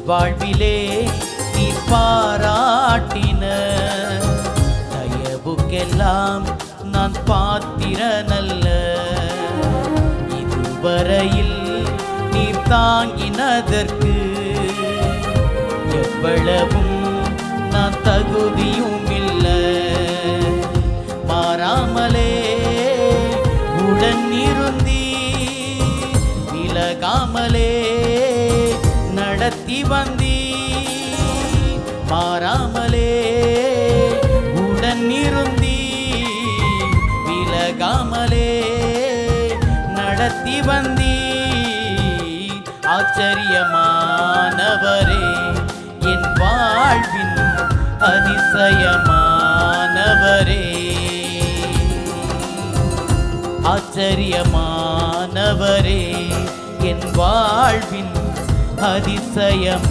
வாழ்விலே நீ பாராட்டின தயவுக்கெல்லாம் நான் பாத்திரனல்ல. இதுவரையில் நீர் தாங்கினதற்கு எவ்வளவும் நான் தகுதியும் இல்லை. மாறாமலே உடன் இருந்தி விலகாமலே நடத்தி வந்தி. மாறாமலே உடன் இருந்தி விலகாமலே நடத்தி வந்தி. ஆச்சரியமானவரே என் வாழ்வின் அதிசயமானவரே. ஆச்சரியமானவரே என் வாழ்வின் அதிசயமானவரே.